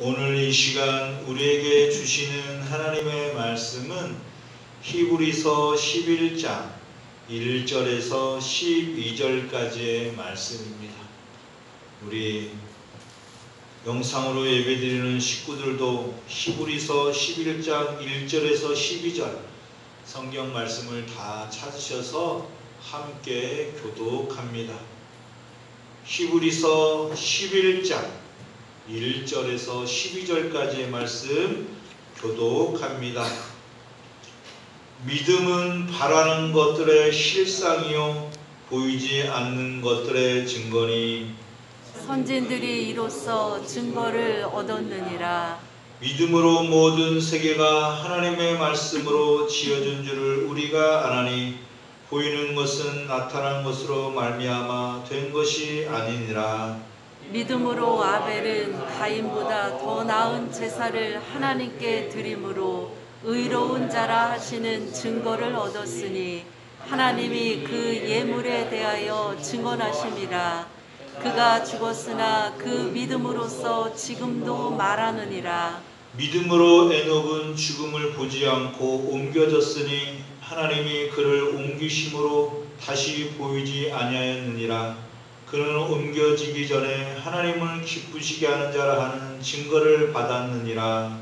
오늘 이 시간 우리에게 주시는 하나님의 말씀은 히브리서 11장 1절에서 12절까지의 말씀입니다. 우리 영상으로 예배드리는 식구들도 히브리서 11장 1절에서 12절 성경 말씀을 다 찾으셔서 함께 교독합니다. 히브리서 11장 1절에서 12절까지의 말씀 교독합니다. 믿음은 바라는 것들의 실상이요 보이지 않는 것들의 증거니 선진들이 이로써 증거를 얻었느니라. 믿음으로 모든 세계가 하나님의 말씀으로 지어진 줄을 우리가 아나니 보이는 것은 나타난 것으로 말미암아 된 것이 아니니라. 믿음으로 아벨은 가인보다 더 나은 제사를 하나님께 드림으로 의로운 자라 하시는 증거를 얻었으니 하나님이 그 예물에 대하여 증언하심이라. 그가 죽었으나 그 믿음으로써 지금도 말하느니라. 믿음으로 에녹은 죽음을 보지 않고 옮겨졌으니 하나님이 그를 옮기심으로 다시 보이지 아니하였느니라. 그는 옮겨지기 전에 하나님을 기쁘시게 하는 자라 하는 증거를 받았느니라.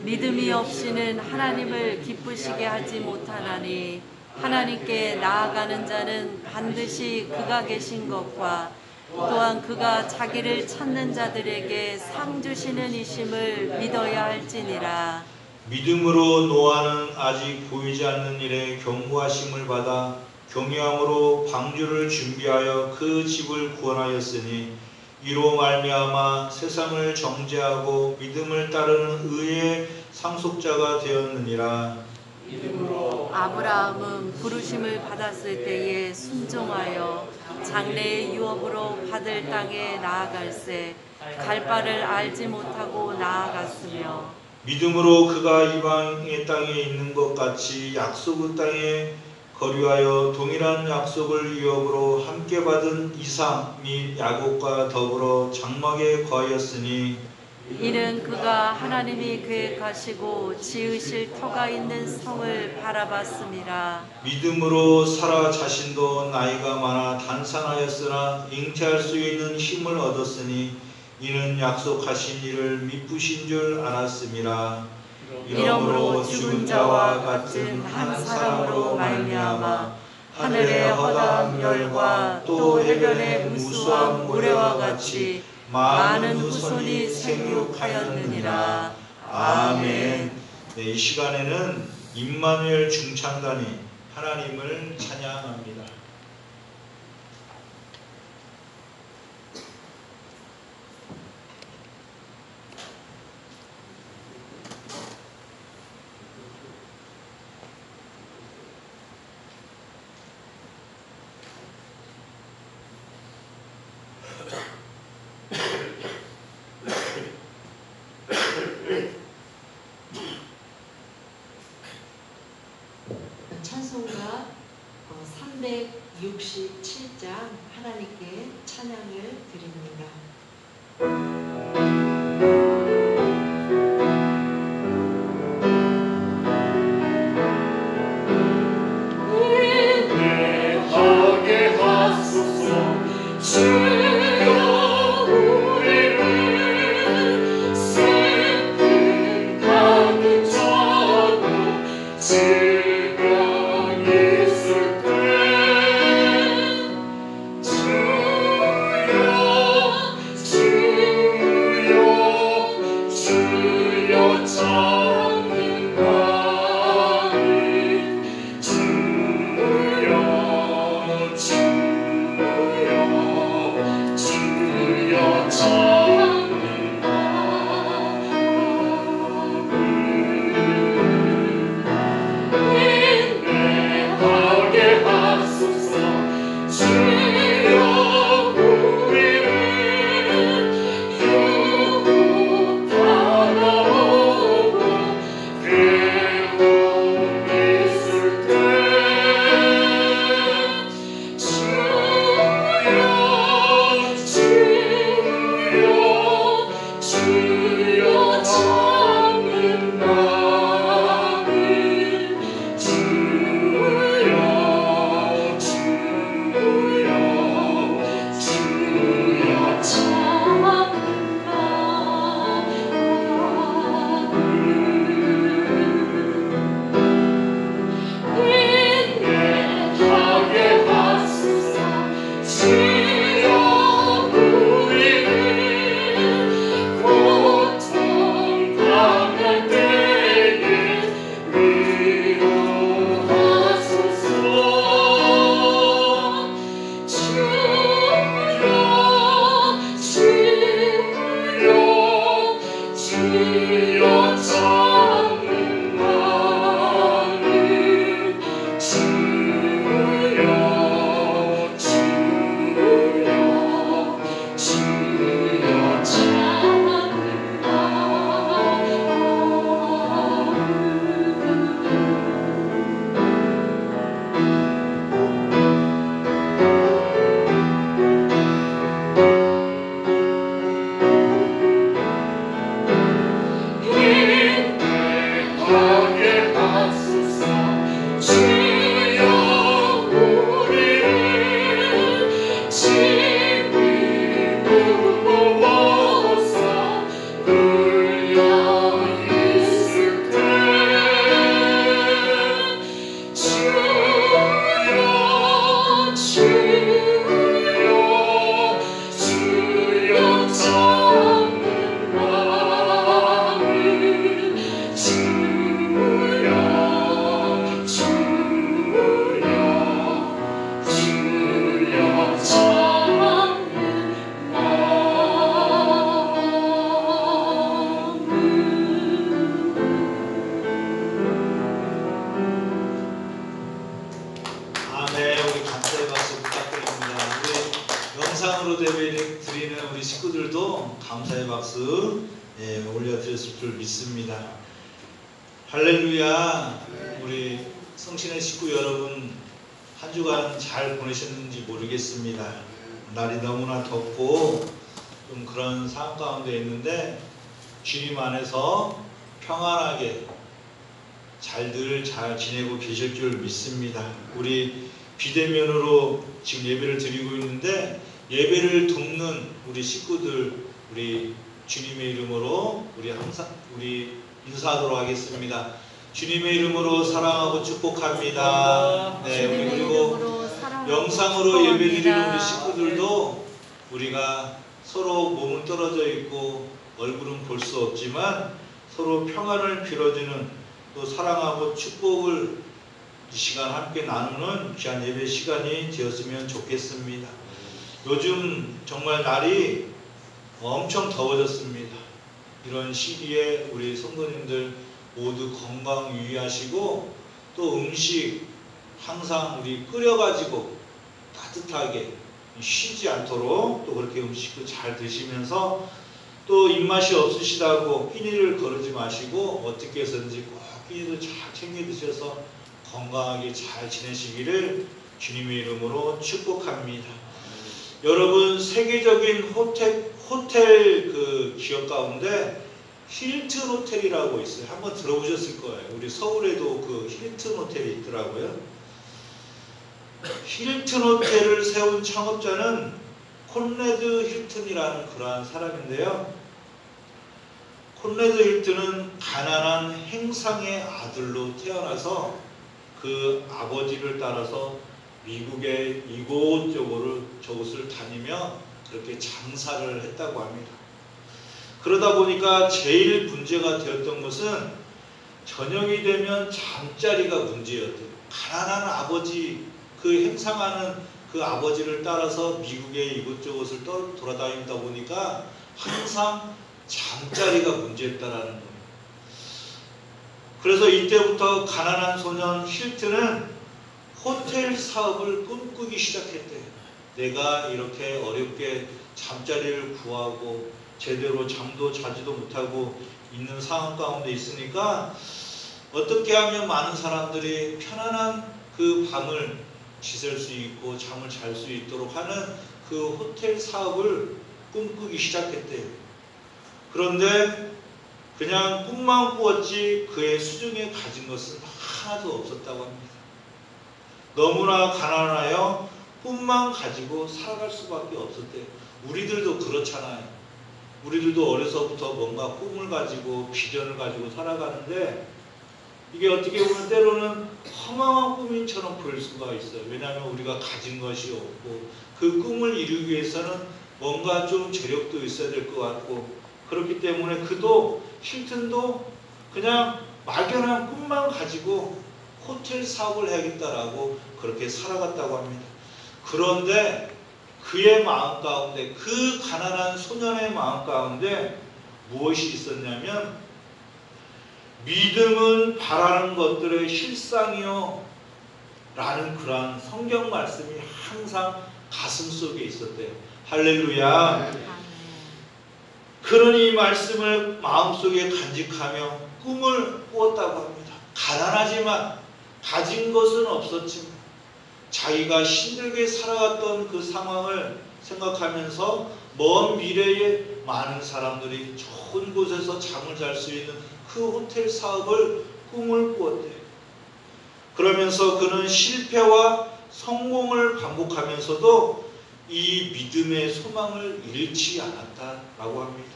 믿음이 없이는 하나님을 기쁘시게 하지 못하나니 하나님께 나아가는 자는 반드시 그가 계신 것과 또한 그가 자기를 찾는 자들에게 상 주시는 이심을 믿어야 할지니라. 믿음으로 노아는 아직 보이지 않는 일에 경고하심을 받아 경외함으로 방주를 준비하여 그 집을 구원하였으니 이로 말미암아 세상을 정죄하고 믿음을 따르는 의의 상속자가 되었느니라. 아브라함은 부르심을 받았을 때에 순종하여 장래의 유업으로 받을 땅에 나아갈새 갈 바를 알지 못하고 나아갔으며 믿음으로 그가 이방의 땅에 있는 것 같이 약속의 땅에 거류하여 동일한 약속을 유업으로 함께 받은 이삭 및 야곱과 더불어 장막에 거하였으니 이는 그가 하나님이 계획하시고 지으실 터가 있는 성을 바라봤음이라. 믿음으로 사라 자신도 나이가 많아 단산하였으나 잉태할 수 있는 힘을 얻었으니 이는 약속하신 이를 미쁘신 줄 알았음이라. 이러므로 죽은 자와 같은 한 사람으로 말미암아 하늘의 허다한 별과 또 해변의 무수한 모래와 같이 많은 후손이 생육하였느니라. 아멘. 네, 이 시간에는 임마누엘 중창단이 하나님을 찬양합니다. 찬송가 300 식구들도 감사의 박수 올려드렸을 줄 믿습니다. 할렐루야. 우리 성신의 식구 여러분, 한 주간 잘 보내셨는지 모르겠습니다. 날이 너무나 덥고 좀 그런 상황 가운데 있는데 주님 안에서 평안하게 잘 지내고 계실 줄 믿습니다. 우리 비대면으로 지금 예배를 드리고 있는데 예배를 돕는 우리 식구들, 우리 주님의 이름으로 우리 인사하도록 하겠습니다. 주님의 이름으로 사랑하고 축복합니다. 네, 우리 그리고 영상으로 예배드리는 우리 식구들도 우리가 서로 몸은 떨어져 있고 얼굴은 볼 수 없지만 서로 평안을 빌어주는, 또 사랑하고 축복을 이 시간 함께 나누는 귀한 예배 시간이 되었으면 좋겠습니다. 요즘 정말 날이 엄청 더워졌습니다. 이런 시기에 우리 성도님들 모두 건강 유의하시고, 또 음식 항상 우리 끓여가지고 따뜻하게 쉬지 않도록 또 그렇게 음식도 잘 드시면서, 또 입맛이 없으시다고 끼니를 거르지 마시고 어떻게 해서든지 꼭 끼니도 잘 챙겨 드셔서 건강하게 잘 지내시기를 주님의 이름으로 축복합니다. 여러분, 세계적인 호텔 그 기업 가운데 힐튼 호텔이라고 있어요. 한번 들어보셨을 거예요. 우리 서울에도 그 힐튼 호텔이 있더라고요. 힐튼 호텔을 세운 창업자는 콘래드 힐튼이라는 그러한 사람인데요. 콘래드 힐튼은 가난한 행상의 아들로 태어나서 그 아버지를 따라서 미국의 이곳저곳을 다니며 그렇게 장사를 했다고 합니다. 그러다 보니까 제일 문제가 되었던 것은 저녁이 되면 잠자리가 문제였대요. 가난한 아버지, 그 행상하는 그 아버지를 따라서 미국의 이곳저곳을 돌아다니다 보니까 항상 잠자리가 문제였다라는 거예요. 그래서 이때부터 가난한 소년 힐튼은 호텔 사업을 꿈꾸기 시작했대요. 내가 이렇게 어렵게 잠자리를 구하고 제대로 잠도 자지도 못하고 있는 상황 가운데 있으니까 어떻게 하면 많은 사람들이 편안한 그 밤을 지낼 수 있고 잠을 잘 수 있도록 하는 그 호텔 사업을 꿈꾸기 시작했대요. 그런데 그냥 꿈만 꾸었지 그의 수중에 가진 것은 하나도 없었다고 합니다. 너무나 가난하여 꿈만 가지고 살아갈 수밖에 없었대요. 우리들도 그렇잖아요. 우리들도 어려서부터 뭔가 꿈을 가지고 비전을 가지고 살아가는데 이게 어떻게 보면 때로는 허망한 꿈인처럼 보일 수가 있어요. 왜냐하면 우리가 가진 것이 없고 그 꿈을 이루기 위해서는 뭔가 좀 재력도 있어야 될 것 같고, 그렇기 때문에 힐튼도 그냥 막연한 꿈만 가지고 호텔 사업을 해야겠다라고 그렇게 살아갔다고 합니다. 그런데 그의 마음 가운데, 그 가난한 소년의 마음 가운데 무엇이 있었냐면, 믿음은 바라는 것들의 실상이요 라는 그러한 성경 말씀이 항상 가슴 속에 있었대요. 할렐루야. 그런 이 말씀을 마음속에 간직하며 꿈을 꾸었다고 합니다. 가난하지만 가진 것은 없었지만 자기가 힘들게 살아왔던 그 상황을 생각하면서 먼 미래에 많은 사람들이 좋은 곳에서 잠을 잘 수 있는 그 호텔 사업을 꿈을 꾸었대요. 그러면서 그는 실패와 성공을 반복하면서도 이 믿음의 소망을 잃지 않았다라고 합니다.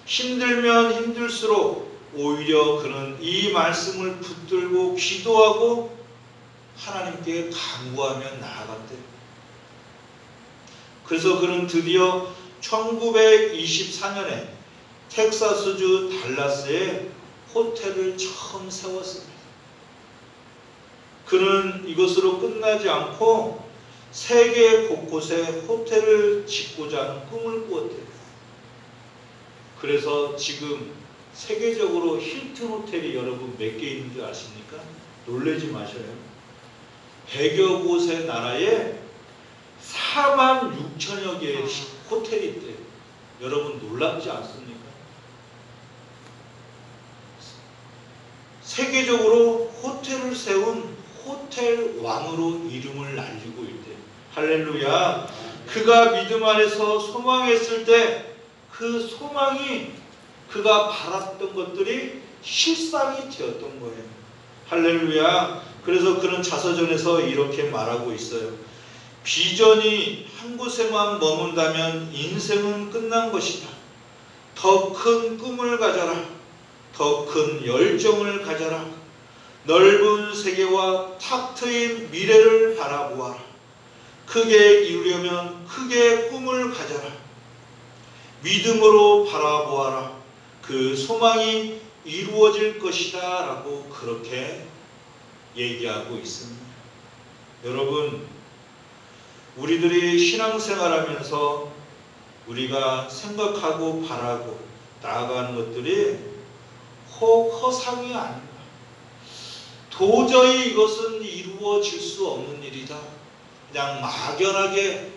힘들면 힘들수록 오히려 그는 이 말씀을 붙들고 기도하고 하나님께 간구하며 나아갔대요. 그래서 그는 드디어 1924년에 텍사스주 달라스에 호텔을 처음 세웠습니다. 그는 이것으로 끝나지 않고 세계 곳곳에 호텔을 짓고자 하는 꿈을 꾸었대요. 그래서 지금 세계적으로 힐튼 호텔이 여러분 몇 개 있는 줄 아십니까? 놀라지 마셔요. 100여 곳의 나라에 46,000여 개의 호텔이 있대요. 여러분 놀랍지 않습니까? 세계적으로 호텔을 세운 호텔 왕으로 이름을 날리고 있대요. 할렐루야. 그가 믿음 안에서 소망했을 때 그 소망이 그가 바랐던 것들이 실상이 되었던 거예요. 할렐루야. 그래서 그는 자서전에서 이렇게 말하고 있어요. 비전이 한 곳에만 머문다면 인생은 끝난 것이다. 더 큰 꿈을 가져라. 더 큰 열정을 가져라. 넓은 세계와 탁 트인 미래를 바라보아라. 크게 이루려면 크게 꿈을 가져라. 믿음으로 바라보아라. 그 소망이 이루어질 것이다 라고 그렇게 얘기하고 있습니다. 여러분, 우리들이 신앙생활하면서 우리가 생각하고 바라고 나아가는 것들이 혹 허상이 아니다. 도저히 이것은 이루어질 수 없는 일이다. 그냥 막연하게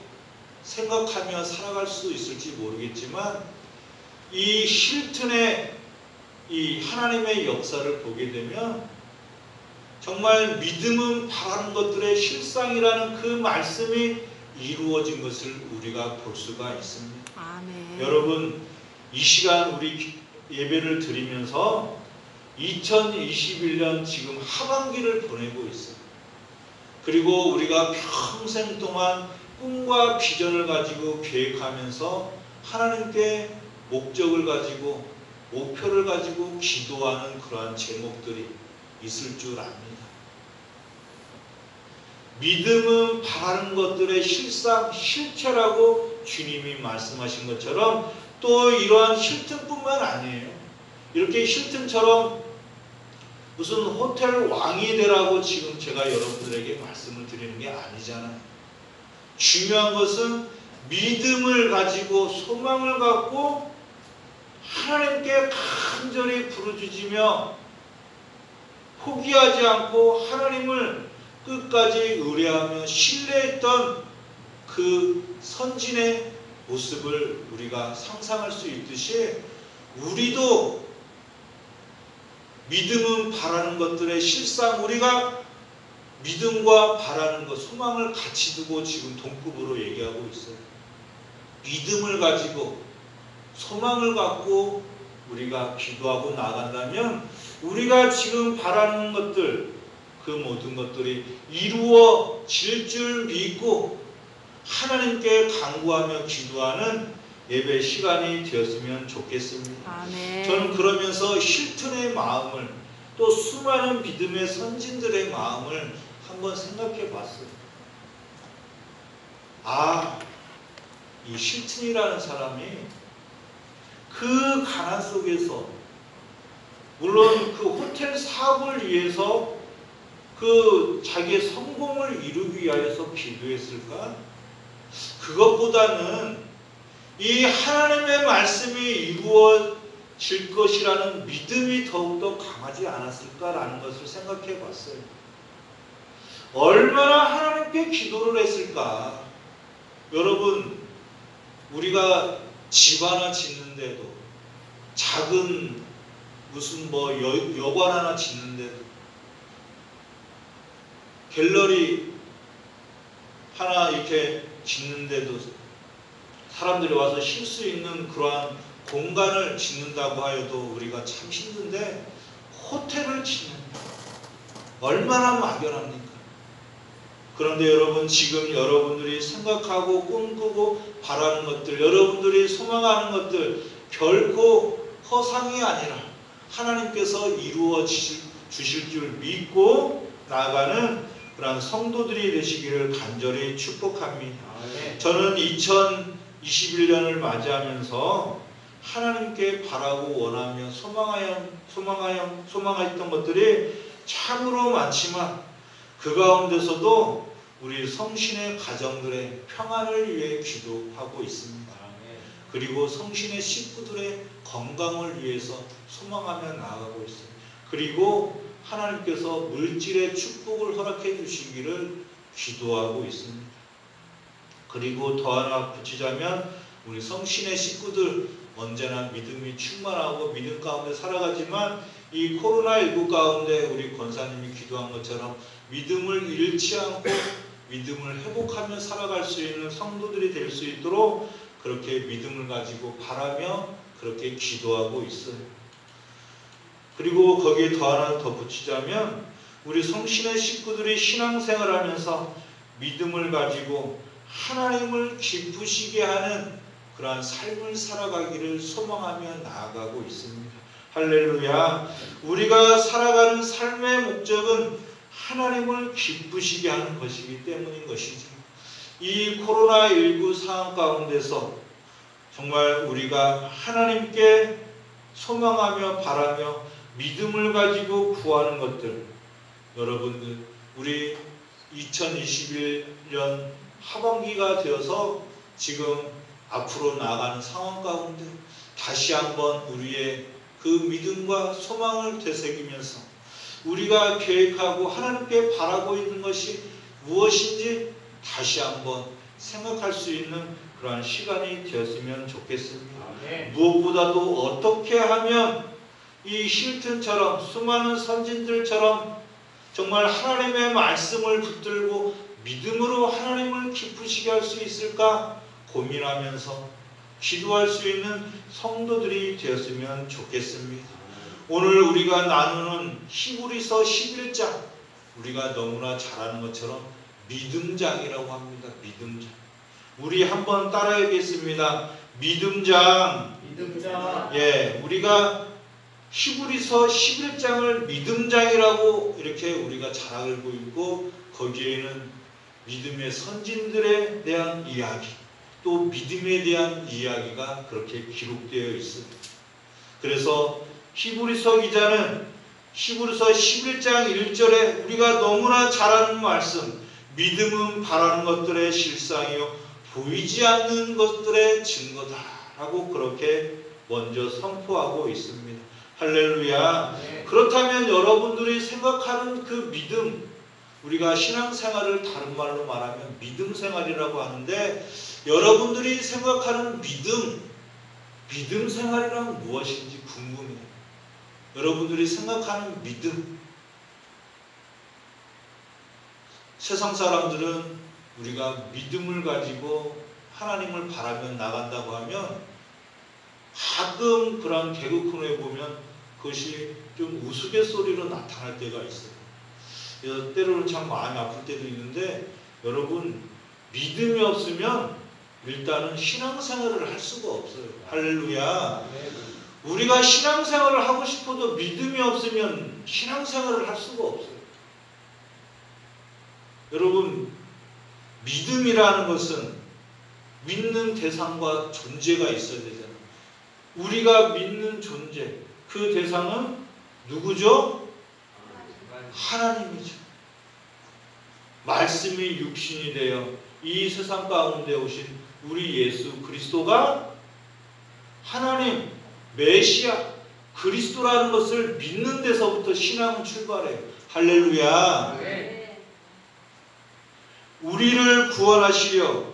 생각하며 살아갈 수 있을지 모르겠지만 이 힐튼의 이 하나님의 역사를 보게 되면 정말 믿음은 바라는 것들의 실상이라는 그 말씀이 이루어진 것을 우리가 볼 수가 있습니다. 아멘. 여러분, 이 시간 우리 예배를 드리면서 2021년 지금 하반기를 보내고 있어요. 그리고 우리가 평생 동안 꿈과 비전을 가지고 계획하면서 하나님께 목적을 가지고 목표를 가지고 기도하는 그러한 제목들이 있을 줄 압니다. 믿음은 바라는 것들의 실상, 실체라고 주님이 말씀하신 것처럼 또 이러한 힐튼뿐만 아니에요. 이렇게 힐튼처럼 무슨 호텔 왕이 되라고 지금 제가 여러분들에게 말씀을 드리는 게 아니잖아요. 중요한 것은 믿음을 가지고 소망을 갖고 하나님께 간절히 부르짖으며 포기하지 않고 하나님을 끝까지 의뢰하며 신뢰했던 그 선진의 모습을 우리가 상상할 수 있듯이 우리도 믿음은 바라는 것들의 실상, 우리가 믿음과 바라는 것, 소망을 같이 두고 지금 동급으로 얘기하고 있어요. 믿음을 가지고 소망을 갖고 우리가 기도하고 나간다면 우리가 지금 바라는 것들, 그 모든 것들이 이루어질 줄 믿고 하나님께 간구하며 기도하는 예배 시간이 되었으면 좋겠습니다. 아멘. 저는 그러면서 힐튼의 마음을 또 수많은 믿음의 선진들의 마음을 한번 생각해 봤어요. 아, 이 힐튼이라는 사람이 그 가난 속에서 물론 그 호텔 사업을 위해서 그 자기의 성공을 이루기 위하여서 기도했을까? 그것보다는 이 하나님의 말씀이 이루어질 것이라는 믿음이 더욱더 강하지 않았을까라는 것을 생각해 봤어요. 얼마나 하나님께 기도를 했을까? 여러분, 우리가 집 하나 짓는데도 작은 무슨 여관 하나 짓는데도 갤러리 하나 이렇게 짓는데도 사람들이 와서 쉴 수 있는 그러한 공간을 짓는다고 하여도 우리가 참 힘든데 호텔을 짓는다. 얼마나 막연합니까? 그런데 여러분, 지금 여러분들이 생각하고 꿈꾸고 바라는 것들, 여러분들이 소망하는 것들 결코 허상이 아니라 하나님께서 이루어 주실 줄 믿고 나아가는 그런 성도들이 되시기를 간절히 축복합니다. 저는 2021년을 맞이하면서 하나님께 바라고 원하며 소망했던 것들이 참으로 많지만 그 가운데서도 우리 성신의 가정들의 평안을 위해 기도하고 있습니다. 그리고 성신의 식구들의 건강을 위해서 소망하며 나아가고 있습니다. 그리고 하나님께서 물질의 축복을 허락해 주시기를 기도하고 있습니다. 그리고 더 하나 붙이자면 우리 성신의 식구들 언제나 믿음이 충만하고 믿음 가운데 살아가지만 이 코로나19 가운데 우리 권사님이 기도한 것처럼 믿음을 잃지 않고 믿음을 회복하며 살아갈 수 있는 성도들이 될 수 있도록 그렇게 믿음을 가지고 바라며 그렇게 기도하고 있어요. 그리고 거기에 더 하나 더 붙이자면 우리 성신의 식구들이 신앙생활하면서 믿음을 가지고 하나님을 기쁘시게 하는 그러한 삶을 살아가기를 소망하며 나아가고 있습니다. 할렐루야. 우리가 살아가는 삶의 목적은 하나님을 기쁘시게 하는 것이기 때문인 것이죠. 이 코로나19 상황 가운데서 정말 우리가 하나님께 소망하며 바라며 믿음을 가지고 구하는 것들, 여러분들 우리 2021년 하반기가 되어서 지금 앞으로 나아가는 상황 가운데 다시 한번 우리의 그 믿음과 소망을 되새기면서 우리가 계획하고 하나님께 바라고 있는 것이 무엇인지 다시 한번 생각할 수 있는 그러한 시간이 되었으면 좋겠습니다. 무엇보다도 어떻게 하면 이 힐튼처럼 수많은 선진들처럼 정말 하나님의 말씀을 붙들고 믿음으로 하나님을 기쁘시게 할 수 있을까 고민하면서 기도할 수 있는 성도들이 되었으면 좋겠습니다. 오늘 우리가 나누는 히브리서 11장, 우리가 너무나 잘 아는 것처럼 믿음장이라고 합니다. 믿음장. 우리 한번 따라하겠습니다. 믿음장. 예, 우리가 히브리서 11장을 믿음장이라고 이렇게 우리가 잘 알고 있고 거기에는 믿음의 선진들에 대한 이야기, 또 믿음에 대한 이야기가 그렇게 기록되어 있습니다. 그래서 히브리서 기자는 히브리서 11장 1절에 우리가 너무나 잘 아는 말씀, 믿음은 바라는 것들의 실상이요 보이지 않는 것들의 증거다라고 그렇게 먼저 선포하고 있습니다. 할렐루야. 그렇다면 여러분들이 생각하는 그 믿음, 우리가 신앙생활을 다른 말로 말하면 믿음생활이라고 하는데 여러분들이 생각하는 믿음생활이란 무엇인지 궁금해요. 여러분들이 생각하는 믿음. 세상 사람들은 우리가 믿음을 가지고 하나님을 바라며 나간다고 하면 가끔 그런 개그 코너에 보면 그것이 좀 우스갯소리로 나타날 때가 있어요. 그래서 때로는 참 마음이 아플 때도 있는데 여러분 믿음이 없으면 일단은 신앙생활을 할 수가 없어요. 할렐루야. 우리가 신앙생활을 하고 싶어도 믿음이 없으면 신앙생활을 할 수가 없어요. 여러분 믿음이라는 것은 믿는 대상과 존재가 있어야 되잖아요. 우리가 믿는 존재, 그 대상은 누구죠? 하나님이죠. 말씀이 육신이 되어 이 세상 가운데 오신 우리 예수 그리스도가 하나님, 메시아, 그리스도라는 것을 믿는 데서부터 신앙은 출발해요. 할렐루야. 우리를 구원하시려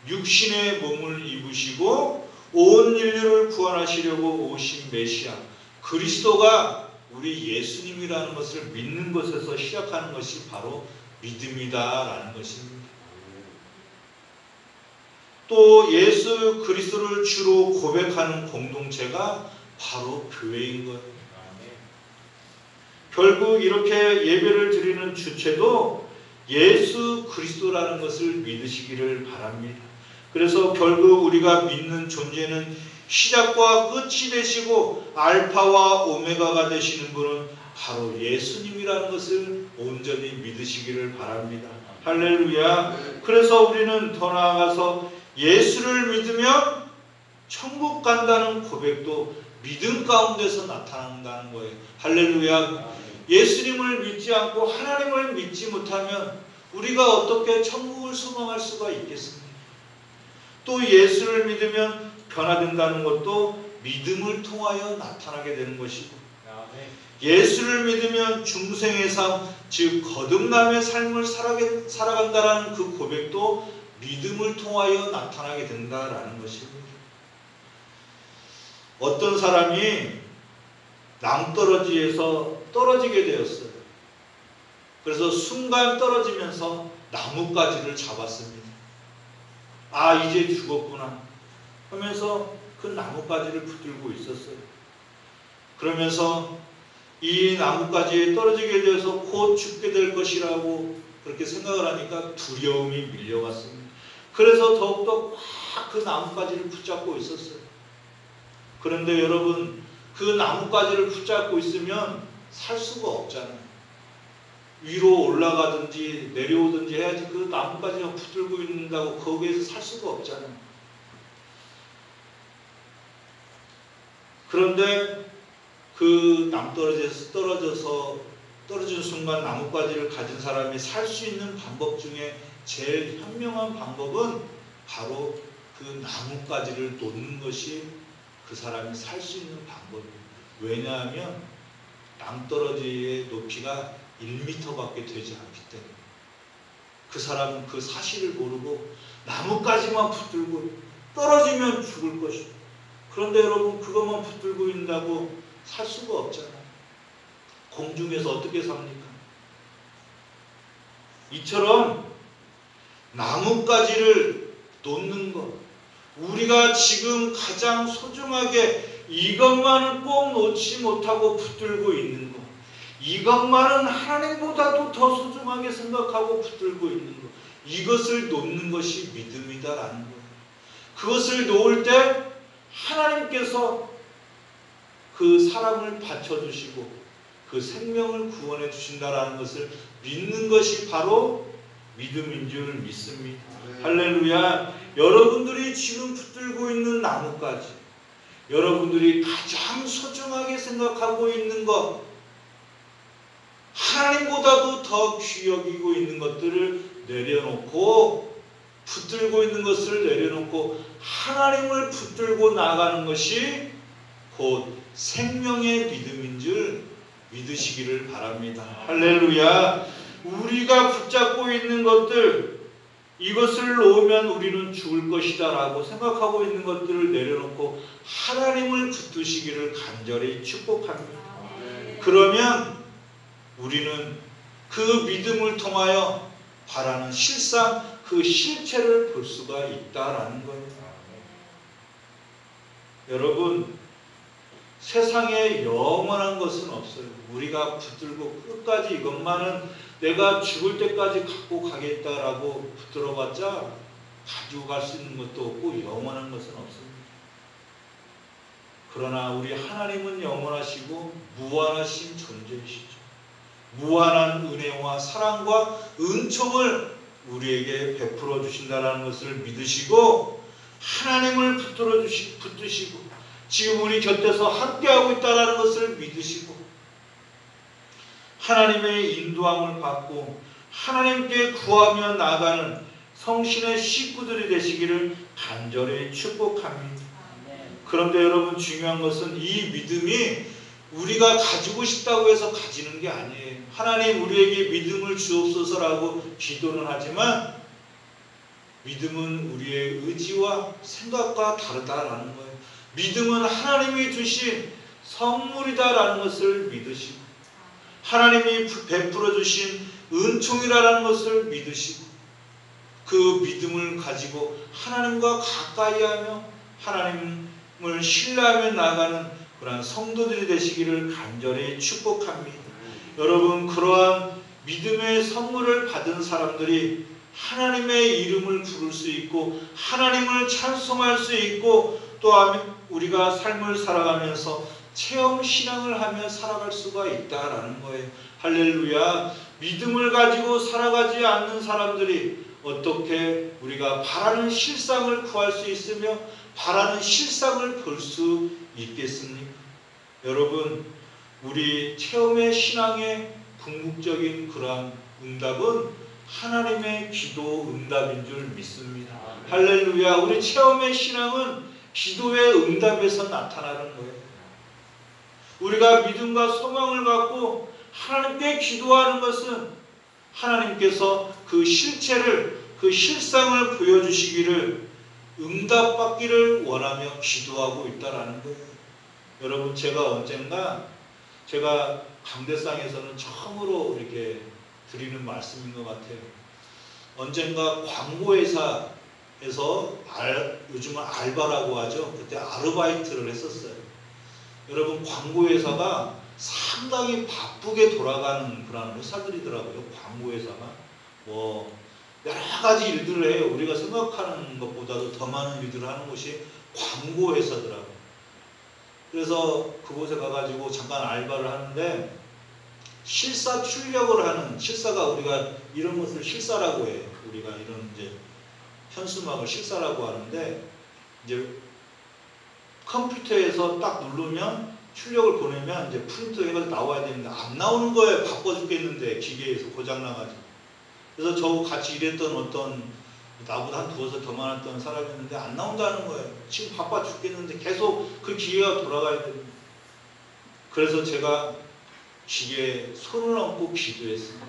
육신의 몸을 입으시고 온 인류를 구원하시려고 오신 메시아 그리스도가 우리 예수님이라는 것을 믿는 것에서 시작하는 것이 바로 믿음이다라는 것입니다. 또 예수 그리스도를 주로 고백하는 공동체가 바로 교회인 거예요. 결국 이렇게 예배를 드리는 주체도 예수 그리스도라는 것을 믿으시기를 바랍니다. 그래서 결국 우리가 믿는 존재는 시작과 끝이 되시고 알파와 오메가가 되시는 분은 바로 예수님이라는 것을 온전히 믿으시기를 바랍니다. 할렐루야. 그래서 우리는 더 나아가서 예수를 믿으면 천국 간다는 고백도 믿음 가운데서 나타난다는 거예요. 할렐루야. 예수님을 믿지 않고 하나님을 믿지 못하면 우리가 어떻게 천국을 소망할 수가 있겠습니까? 또 예수를 믿으면 변화된다는 것도 믿음을 통하여 나타나게 되는 것이고 예수를 믿으면 중생의 삶, 즉 거듭남의 삶을 살아간다는 그 고백도 믿음을 통하여 나타나게 된다라는 것입니다. 어떤 사람이 낭떠러지에서 떨어지게 되었어요. 그래서 순간 떨어지면서 나뭇가지를 잡았습니다. 아, 이제 죽었구나 하면서 그 나뭇가지를 붙들고 있었어요. 그러면서 이 나뭇가지에 떨어지게 되어서 곧 죽게 될 것이라고 그렇게 생각을 하니까 두려움이 밀려왔습니다. 그래서 더욱더 꽉 그 나뭇가지를 붙잡고 있었어요. 그런데 여러분, 그 나뭇가지를 붙잡고 있으면 살 수가 없잖아요. 위로 올라가든지 내려오든지 해야지 그 나뭇가지가 붙들고 있는다고 거기에서 살 수가 없잖아요. 그런데 그 남떨어져서 떨어진 순간 나뭇가지를 가진 사람이 살 수 있는 방법 중에 제일 현명한 방법은 바로 그 나뭇가지를 놓는 것이 그 사람이 살 수 있는 방법입니다. 왜냐하면 낭떠러지의 높이가 1m밖에 되지 않기 때문에 그 사람은 그 사실을 모르고 나뭇가지만 붙들고 떨어지면 죽을 것이고, 그런데 여러분 그것만 붙들고 있는다고 살 수가 없잖아요. 공중에서 어떻게 삽니까? 이처럼 나뭇가지를 놓는 것, 우리가 지금 가장 소중하게 이것만은 꼭 놓지 못하고 붙들고 있는 것, 이것만은 하나님보다도 더 소중하게 생각하고 붙들고 있는 것, 이것을 놓는 것이 믿음이다라는 거예요. 그것을 놓을 때 하나님께서 그 사람을 바쳐주시고 그 생명을 구원해 주신다라는 것을 믿는 것이 바로 믿음인 줄 믿습니다. 할렐루야. 여러분들이 지금 붙들고 있는 나뭇가지, 여러분들이 가장 소중하게 생각하고 있는 것, 하나님보다도 더 귀히 여기고 있는 것들을 내려놓고, 붙들고 있는 것을 내려놓고 하나님을 붙들고 나가는 것이 곧 생명의 믿음인 줄 믿으시기를 바랍니다. 할렐루야. 우리가 붙잡고 있는 것들, 이것을 놓으면 우리는 죽을 것이다 라고 생각하고 있는 것들을 내려놓고 하나님을 붙드시기를 간절히 축복합니다. 그러면 우리는 그 믿음을 통하여 바라는 실상, 그 실체를 볼 수가 있다라는 거예요. 여러분, 세상에 영원한 것은 없어요. 우리가 붙들고 끝까지 이것만은 내가 죽을 때까지 갖고 가겠다라고 붙들어봤자 가지고 갈 수 있는 것도 없고 영원한 것은 없습니다. 그러나 우리 하나님은 영원하시고 무한하신 존재이시죠. 무한한 은혜와 사랑과 은총을 우리에게 베풀어 주신다는 것을 믿으시고 하나님을 붙드시고 지금 우리 곁에서 함께하고 있다는 것을 믿으시고 하나님의 인도함을 받고 하나님께 구하며 나가는 성신의 식구들이 되시기를 간절히 축복합니다. 그런데 여러분, 중요한 것은 이 믿음이 우리가 가지고 싶다고 해서 가지는 게 아니에요. 하나님 우리에게 믿음을 주옵소서라고 기도는 하지만 믿음은 우리의 의지와 생각과 다르다라는 거예요. 믿음은 하나님이 주신 선물이다라는 것을 믿으시고 하나님이 베풀어 주신 은총이라는 것을 믿으시고 그 믿음을 가지고 하나님과 가까이하며 하나님을 신뢰하며 나아가는 그러한 성도들이 되시기를 간절히 축복합니다. 여러분, 그러한 믿음의 선물을 받은 사람들이 하나님의 이름을 부를 수 있고 하나님을 찬송할 수 있고 또한 우리가 삶을 살아가면서 체험 신앙을 하며 살아갈 수가 있다라는 거예요. 할렐루야. 믿음을 가지고 살아가지 않는 사람들이 어떻게 우리가 바라는 실상을 구할 수 있으며 바라는 실상을 볼 수 있겠습니까? 여러분, 우리 체험의 신앙의 궁극적인 그러한 응답은 하나님의 기도 응답인 줄 믿습니다. 할렐루야. 우리 체험의 신앙은 기도의 응답에서 나타나는 거예요. 우리가 믿음과 소망을 갖고 하나님께 기도하는 것은 하나님께서 그 실체를, 그 그 실상을 보여주시기를 응답받기를 원하며 기도하고 있다라는 거예요. 여러분, 제가 언젠가 제가 강대상에서는 처음으로 이렇게 드리는 말씀인 것 같아요. 언젠가 광고회사에서 요즘은 알바라고 하죠. 그때 아르바이트를 했었어요. 여러분, 광고회사가 상당히 바쁘게 돌아가는 그런 회사들이더라고요. 광고회사가 뭐 여러 가지 일들을 해요. 우리가 생각하는 것보다도 더 많은 일들을 하는 곳이 광고회사더라고요. 그래서 그곳에 가가지고 잠깐 알바를 하는데 실사 출력을 하는, 실사가 우리가 이런 것을 실사라고 해요. 우리가 이런 이제 현수막을 실사라고 하는데, 이제 컴퓨터에서 딱 누르면 출력을 보내면 이제 프린트 해가지고 나와야 되는데 안 나오는 거예요. 바빠 죽겠는데 기계에서 고장나가지고. 그래서 저 같이 일했던 어떤 나보다 한 2살 더 많았던 사람이 있는데 안 나온다는 거예요. 지금 바빠 죽겠는데 계속 그 기계가 돌아가야 됩니다. 그래서 제가 기계에 손을 얹고 기도했습니다.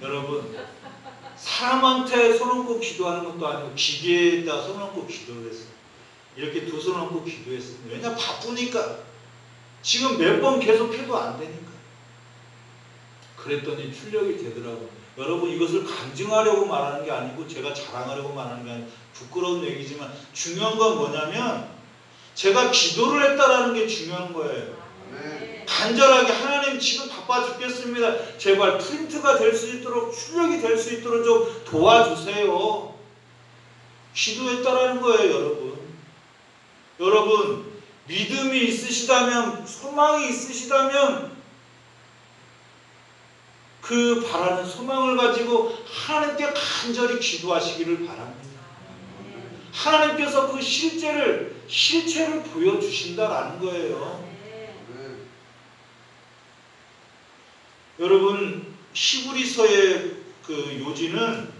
여러분, 사람한테 손 얹고 기도하는 것도 아니고 기계에다 손 얹고 기도를 했어요. 이렇게 두 손 얹고 기도했습니다. 왜냐, 바쁘니까. 지금 몇 번 계속 해도 안 되니까. 그랬더니 출력이 되더라고요. 여러분, 이것을 간증하려고 말하는 게 아니고 제가 자랑하려고 말하는 게 아니고 부끄러운 얘기지만 중요한 건 뭐냐면 제가 기도를 했다라는 게 중요한 거예요. 간절하게 하나님 지금 바빠 죽겠습니다. 제발 프린트가 될 수 있도록, 출력이 될 수 있도록 좀 도와주세요. 기도했다라는 거예요, 여러분. 여러분, 믿음이 있으시다면, 소망이 있으시다면 그 바라는 소망을 가지고 하나님께 간절히 기도하시기를 바랍니다. 하나님께서 그 실체를 보여주신다라는 거예요. 여러분, 히브리서의 그 요지는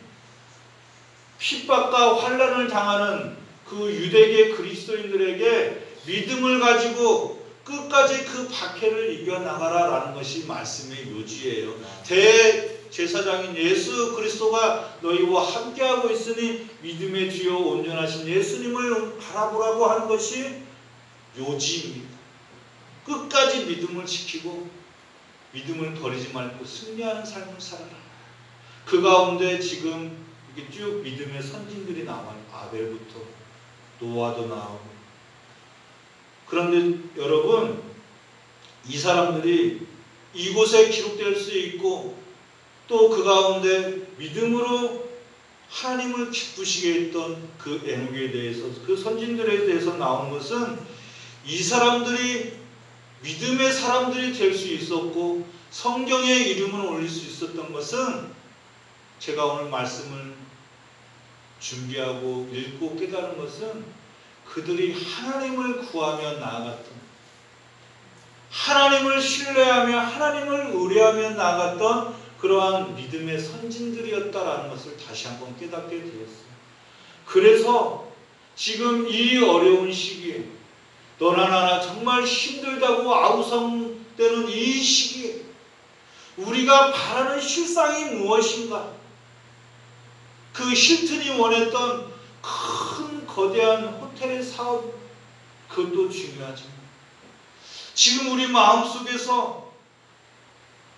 핍박과 환난을 당하는 그 유대계 그리스도인들에게 믿음을 가지고 끝까지 그 박해를 이겨나가라라는 것이 말씀의 요지예요. 대제사장인 예수 그리스도가 너희와 함께하고 있으니 믿음의 주요 온전하신 예수님을 바라보라고 하는 것이 요지입니다. 끝까지 믿음을 지키고 믿음을 버리지 말고 승리하는 삶을 살아라. 그 가운데 지금 이렇게 쭉 믿음의 선진들이 나와요. 아벨부터 노아도 나오고. 그런데 여러분, 이 사람들이 이곳에 기록될 수 있고 또 그 가운데 믿음으로 하나님을 기쁘시게 했던 그 에녹에 대해서, 그 선진들에 대해서 나온 것은 이 사람들이 믿음의 사람들이 될 수 있었고 성경에 이름을 올릴 수 있었던 것은 제가 오늘 말씀을 준비하고 읽고 깨달은 것은 그들이 하나님을 구하며 나아갔던, 하나님을 신뢰하며 하나님을 의뢰하며 나아갔던 그러한 믿음의 선진들이었다라는 것을 다시 한번 깨닫게 되었어요. 그래서 지금 이 어려운 시기에 너나 나나 정말 힘들다고 아우성되는 이 시기에 우리가 바라는 실상이 무엇인가? 그 힐튼이 원했던 큰 거대한 호텔의 사업, 그것도 중요하지만 지금 우리 마음속에서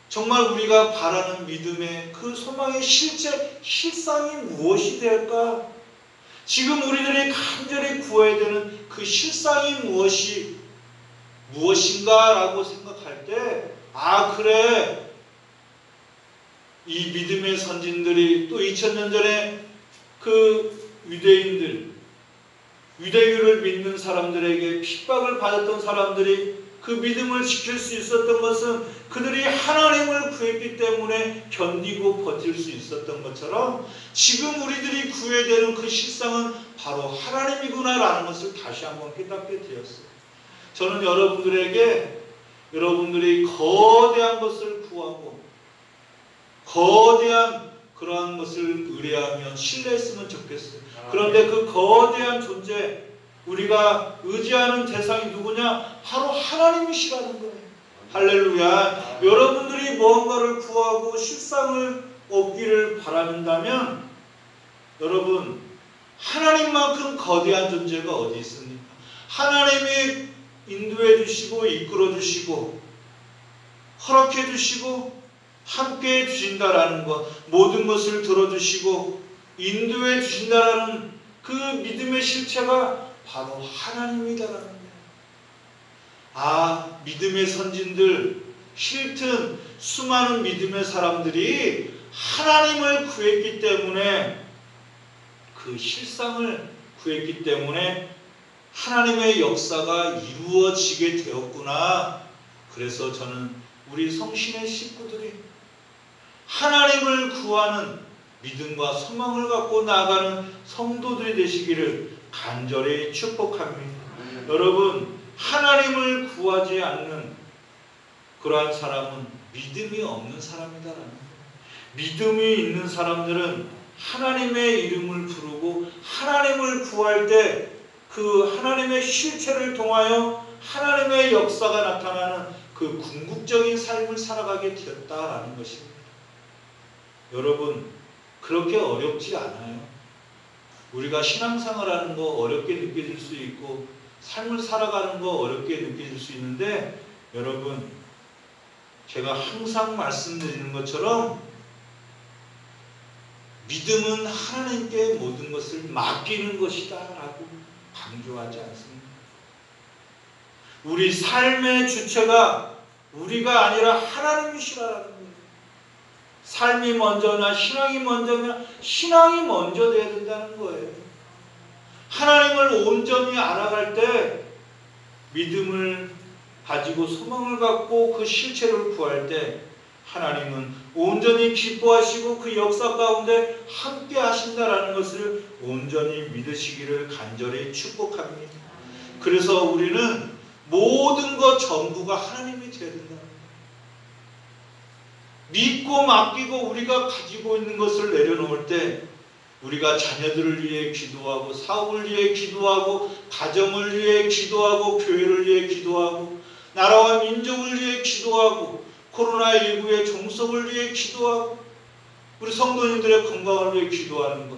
정말 우리가 바라는 믿음의 그 소망의 실상이 무엇이 될까? 지금 우리들이 간절히 구해야 되는 그 실상이 무엇인가 라고 생각할 때, 아, 그래, 이 믿음의 선진들이 또 2000년 전에 그 유대교를 믿는 사람들에게 핍박을 받았던 사람들이 그 믿음을 지킬 수 있었던 것은 그들이 하나님을 구했기 때문에 견디고 버틸 수 있었던 것처럼 지금 우리들이 구해야 되는 그 실상은 바로 하나님이구나라는 것을 다시 한번 깨닫게 되었어요. 저는 여러분들이 거대한 것을 구하고 거대한 그러한 것을 의뢰하며 신뢰했으면 좋겠어요. 그런데 그 거대한 존재, 우리가 의지하는 대상이 누구냐? 바로 하나님이시라는 거예요. 할렐루야. 여러분들이 무언가를 구하고 실상을 얻기를 바란다면 여러분, 하나님만큼 거대한 존재가 어디 있습니까? 하나님이 인도해 주시고 이끌어 주시고 허락해 주시고 함께 해 주신다라는 것, 모든 것을 들어주시고 인도해 주신다라는 그 믿음의 실체가 바로 하나님이다라는 거예요. 아, 믿음의 선진들, 힐튼, 수많은 믿음의 사람들이 하나님을 구했기 때문에, 그 실상을 구했기 때문에 하나님의 역사가 이루어지게 되었구나. 그래서 저는 우리 성신의 식구들이 하나님을 구하는 믿음과 소망을 갖고 나아가는 성도들이 되시기를 간절히 축복합니다. 여러분, 하나님을 구하지 않는 그러한 사람은 믿음이 없는 사람이다라는 거예요. 믿음이 있는 사람들은 하나님의 이름을 부르고 하나님을 구할 때 그 하나님의 실체를 통하여 하나님의 역사가 나타나는 그 궁극적인 삶을 살아가게 되었다라는 것입니다. 여러분, 그렇게 어렵지 않아요. 우리가 신앙생활하는 거 어렵게 느껴질 수 있고 삶을 살아가는 거 어렵게 느껴질 수 있는데, 여러분, 제가 항상 말씀드리는 것처럼 믿음은 하나님께 모든 것을 맡기는 것이다 라고 강조하지 않습니다. 우리 삶의 주체가 우리가 아니라 하나님이시라는 거예요. 삶이 먼저나 신앙이 먼저냐? 신앙이 먼저 돼야 된다는 거예요. 하나님을 온전히 알아갈 때, 믿음을 가지고 소망을 갖고 그 실체를 구할 때 하나님은 온전히 기뻐하시고 그 역사 가운데 함께 하신다라는 것을 온전히 믿으시기를 간절히 축복합니다. 그래서 우리는 모든 것 전부가 하나님이 되어야 된다. 믿고 맡기고 우리가 가지고 있는 것을 내려놓을 때, 우리가 자녀들을 위해 기도하고 사업을 위해 기도하고 가정을 위해 기도하고 교회를 위해 기도하고 나라와 민족을 위해 기도하고 코로나19의 종속을 위해 기도하고 우리 성도님들의 건강을 위해 기도하는 것,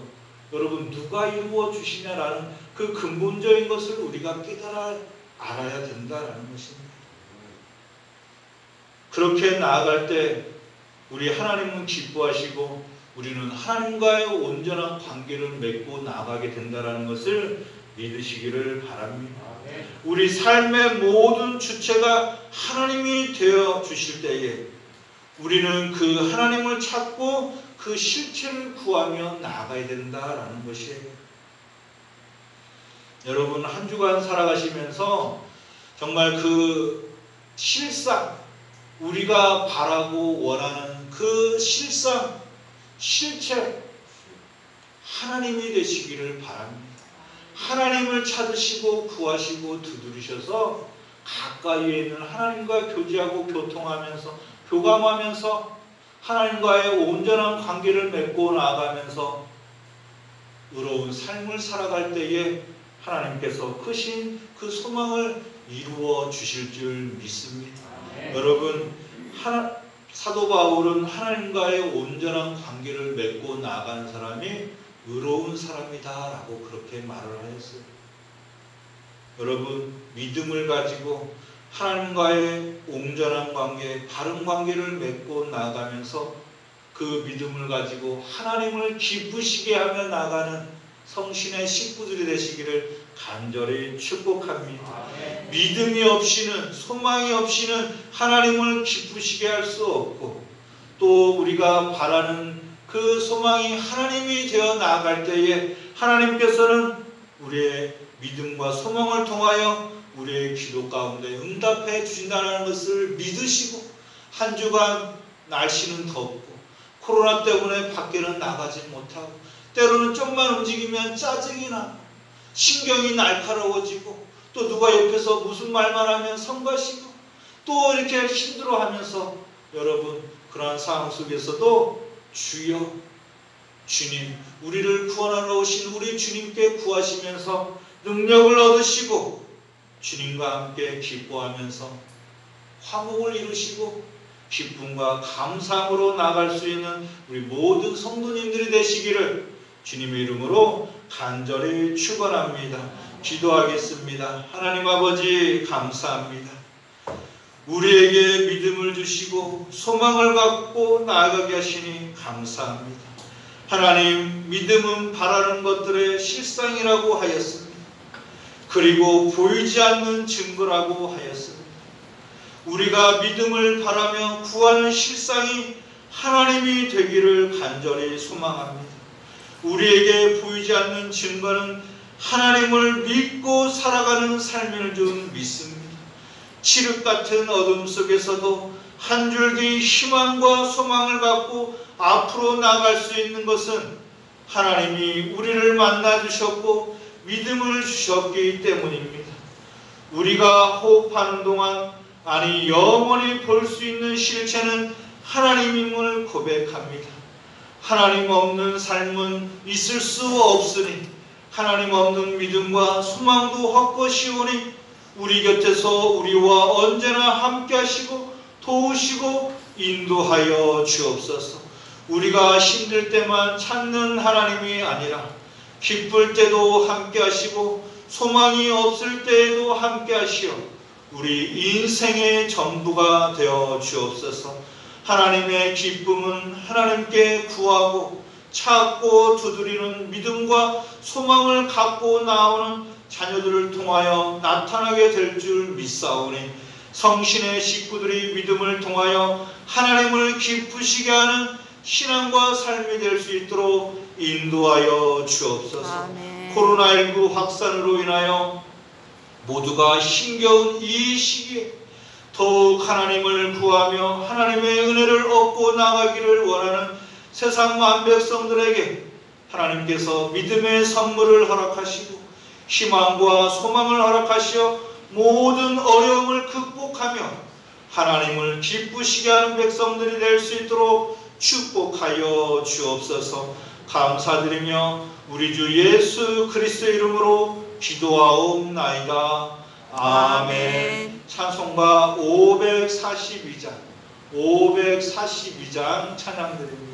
여러분, 누가 이루어 주시냐라는 그 근본적인 것을 우리가 깨달아 알아야 된다라는 것입니다. 그렇게 나아갈 때 우리 하나님은 기뻐하시고 우리는 하나님과의 온전한 관계를 맺고 나아가게 된다라는 것을 믿으시기를 바랍니다. 우리 삶의 모든 주체가 하나님이 되어 주실 때에 우리는 그 하나님을 찾고 그 실체를 구하며 나아가야 된다라는 것이에요. 여러분, 한 주간 살아가시면서 정말 그 실상, 우리가 바라고 원하는 그 실상, 실체, 하나님이 되시기를 바랍니다. 하나님을 찾으시고 구하시고 두드리셔서 가까이에 있는 하나님과 교제하고 교통하면서 교감하면서 하나님과의 온전한 관계를 맺고 나아가면서 의로운 삶을 살아갈 때에 하나님께서 크신 그 소망을 이루어 주실 줄 믿습니다. 여러분, 사도 바울은 하나님과의 온전한 관계를 맺고 나아가는 사람이 의로운 사람이다 라고 그렇게 말을 하였어요. 여러분, 믿음을 가지고 하나님과의 온전한 관계, 바른 관계를 맺고 나아가면서 그 믿음을 가지고 하나님을 기쁘시게 하며 나아가는 성신의 식구들이 되시기를 간절히 축복합니다. 믿음이 없이는, 소망이 없이는 하나님을 기쁘시게 할 수 없고, 또 우리가 바라는 그 소망이 하나님이 되어 나아갈 때에 하나님께서는 우리의 믿음과 소망을 통하여 우리의 기도 가운데 응답해 주신다는 것을 믿으시고, 한 주간 날씨는 덥고 코로나 때문에 밖에는 나가지 못하고 때로는 좀만 움직이면 짜증이 나고 신경이 날카로워지고 또 누가 옆에서 무슨 말만 하면 성가시고 또 이렇게 힘들어하면서, 여러분, 그러한 상황 속에서도 주여, 주님, 우리를 구원하러 오신 우리 주님께 구하시면서 능력을 얻으시고 주님과 함께 기뻐하면서 화목을 이루시고 기쁨과 감사함으로 나아갈 수 있는 우리 모든 성도님들이 되시기를 주님의 이름으로 간절히 축원합니다. 기도하겠습니다. 하나님 아버지 감사합니다. 우리에게 믿음을 주시고 소망을 갖고 나아가게 하시니 감사합니다. 하나님, 믿음은 바라는 것들의 실상이라고 하였습니다. 그리고 보이지 않는 증거라고 하였습니다. 우리가 믿음을 바라며 구하는 실상이 하나님이 되기를 간절히 소망합니다. 우리에게 보이지 않는 증거는 하나님을 믿고 살아가는 삶을 좀 믿습니다. 칠흑 같은 어둠 속에서도 한 줄기 희망과 소망을 갖고 앞으로 나아갈 수 있는 것은 하나님이 우리를 만나 주셨고 믿음을 주셨기 때문입니다. 우리가 호흡하는 동안, 아니 영원히 볼 수 있는 실체는 하나님임을 고백합니다. 하나님 없는 삶은 있을 수 없으니 하나님 없는 믿음과 소망도 헛것이오니 우리 곁에서 우리와 언제나 함께 하시고 도우시고 인도하여 주옵소서. 우리가 힘들 때만 찾는 하나님이 아니라 기쁠 때도 함께 하시고 소망이 없을 때에도 함께 하시어 우리 인생의 전부가 되어 주옵소서. 하나님의 기쁨은 하나님께 구하고 찾고 두드리는 믿음과 소망을 갖고 나오는 자녀들을 통하여 나타나게 될 줄 믿사오니 성신의 식구들이 믿음을 통하여 하나님을 기쁘시게 하는 신앙과 삶이 될 수 있도록 인도하여 주옵소서. 아멘. 코로나19 확산으로 인하여 모두가 힘겨운 이 시기에 더욱 하나님을 구하며 하나님의 은혜를 얻고 나가기를 원하는 세상 만백성들에게 하나님께서 믿음의 선물을 허락하시고 희망과 소망을 허락하시어 모든 어려움을 극복하며 하나님을 기쁘시게 하는 백성들이 될 수 있도록 축복하여 주옵소서. 감사드리며 우리 주 예수 그리스도의 이름으로 기도하옵나이다. 아멘. 찬송가 542장 찬양드립니다.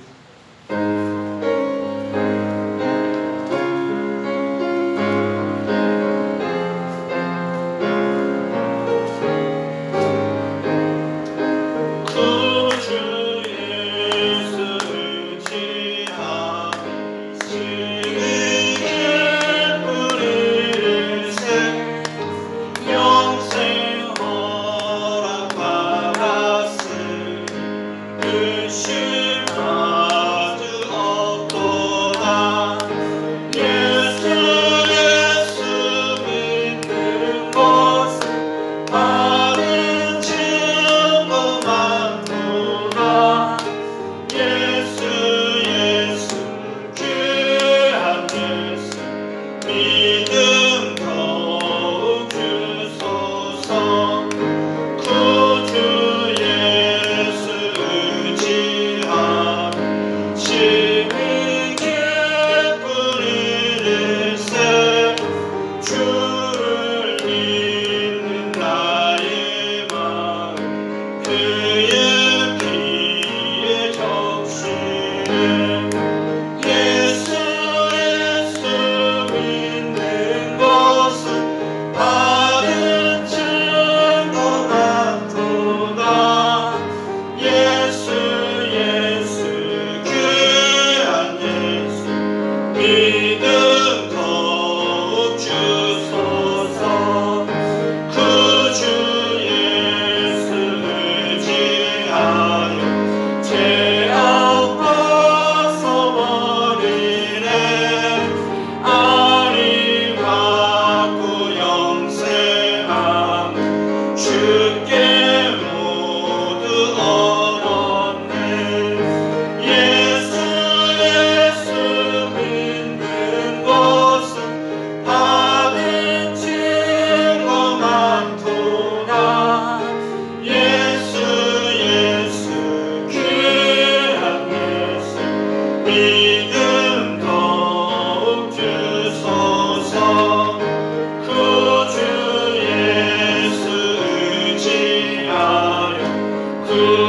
주